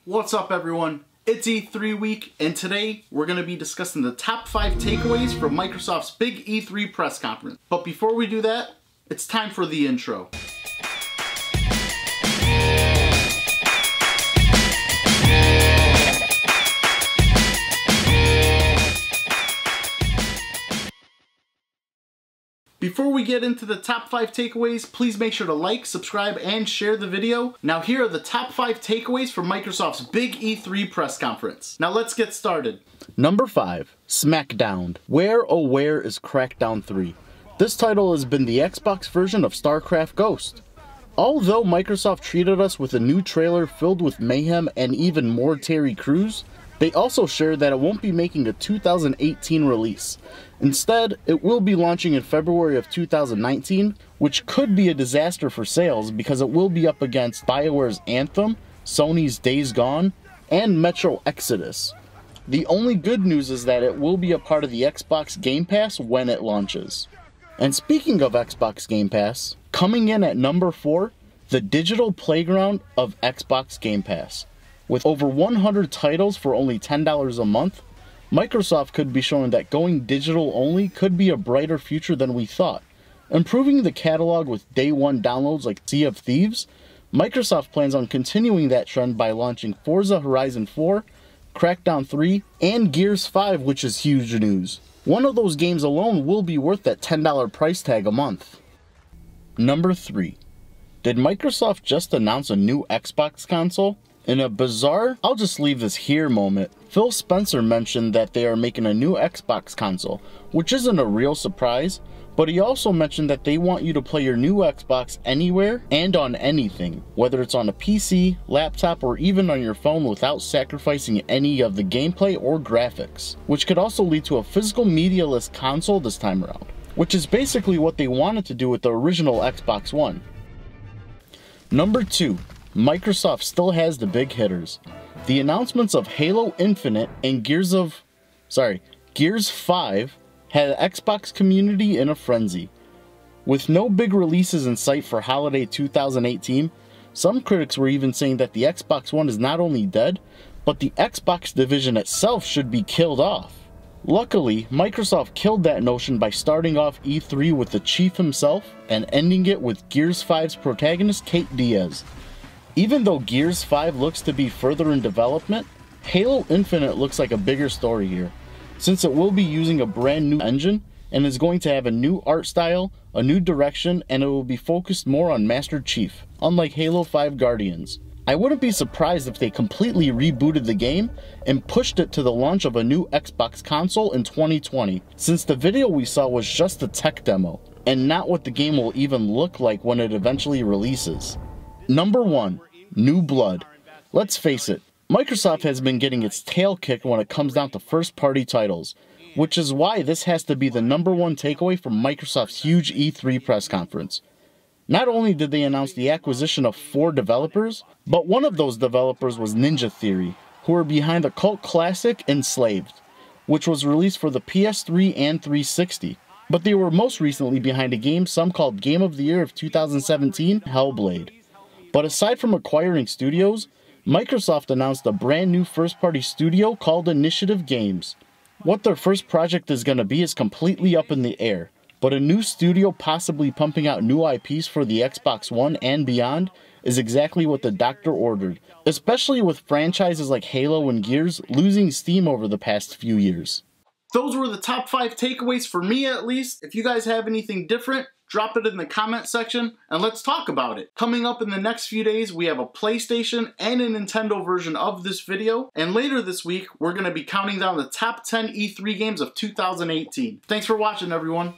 What's up everyone? It's E3 week and today we're going to be discussing the top 5 takeaways from Microsoft's big E3 press conference. But before we do that, it's time for the intro. Before we get into the top 5 takeaways, please make sure to like, subscribe, and share the video. Now here are the top 5 takeaways from Microsoft's big E3 press conference. Now let's get started. Number 5, SmackDown. Where oh where is Crackdown 3? This title has been the Xbox version of StarCraft Ghost. Although Microsoft treated us with a new trailer filled with mayhem and even more Terry Crews, they also shared that it won't be making a 2018 release. Instead, it will be launching in February of 2019, which could be a disaster for sales because it will be up against BioWare's Anthem, Sony's Days Gone, and Metro Exodus. The only good news is that it will be a part of the Xbox Game Pass when it launches. And speaking of Xbox Game Pass, coming in at number 4, the digital playground of Xbox Game Pass. With over 100 titles for only $10 a month, Microsoft could be showing that going digital only could be a brighter future than we thought. Improving the catalog with day one downloads like Sea of Thieves, Microsoft plans on continuing that trend by launching Forza Horizon 4, Crackdown 3, and Gears 5, which is huge news. One of those games alone will be worth that $10 price tag a month. Number 3. Did Microsoft just announce a new Xbox console? In a bizarre, I'll just leave this here moment, Phil Spencer mentioned that they are making a new Xbox console, which isn't a real surprise, but he also mentioned that they want you to play your new Xbox anywhere and on anything, whether it's on a PC, laptop, or even on your phone without sacrificing any of the gameplay or graphics, which could also lead to a physical media-less console this time around, which is basically what they wanted to do with the original Xbox One. Number 2. Microsoft still has the big hitters. The announcements of Halo Infinite and Gears 5 had the Xbox community in a frenzy. With no big releases in sight for holiday 2018, some critics were even saying that the Xbox One is not only dead, but the Xbox division itself should be killed off. Luckily, Microsoft killed that notion by starting off E3 with the chief himself and ending it with Gears 5's protagonist Kate Diaz. Even though Gears 5 looks to be further in development, Halo Infinite looks like a bigger story here, since it will be using a brand new engine and is going to have a new art style, a new direction, and it will be focused more on Master Chief, unlike Halo 5 Guardians. I wouldn't be surprised if they completely rebooted the game and pushed it to the launch of a new Xbox console in 2020, since the video we saw was just a tech demo, and not what the game will even look like when it eventually releases. Number 1. New Blood. Let's face it, Microsoft has been getting its tail kicked when it comes down to first-party titles, which is why this has to be the number 1 takeaway from Microsoft's huge E3 press conference. Not only did they announce the acquisition of 4 developers, but one of those developers was Ninja Theory, who are behind the cult classic Enslaved, which was released for the PS3 and 360. But they were most recently behind a game some called Game of the Year of 2017, Hellblade. But aside from acquiring studios, Microsoft announced a brand new first-party studio called Initiative Games. What their first project is going to be is completely up in the air, but a new studio possibly pumping out new IPs for the Xbox One and beyond is exactly what the doctor ordered, especially with franchises like Halo and Gears losing steam over the past few years. Those were the top 5 takeaways for me at least. If you guys have anything different, drop it in the comment section and let's talk about it. Coming up in the next few days, we have a PlayStation and a Nintendo version of this video. And later this week, we're going to be counting down the top 10 E3 games of 2018. Thanks for watching, everyone.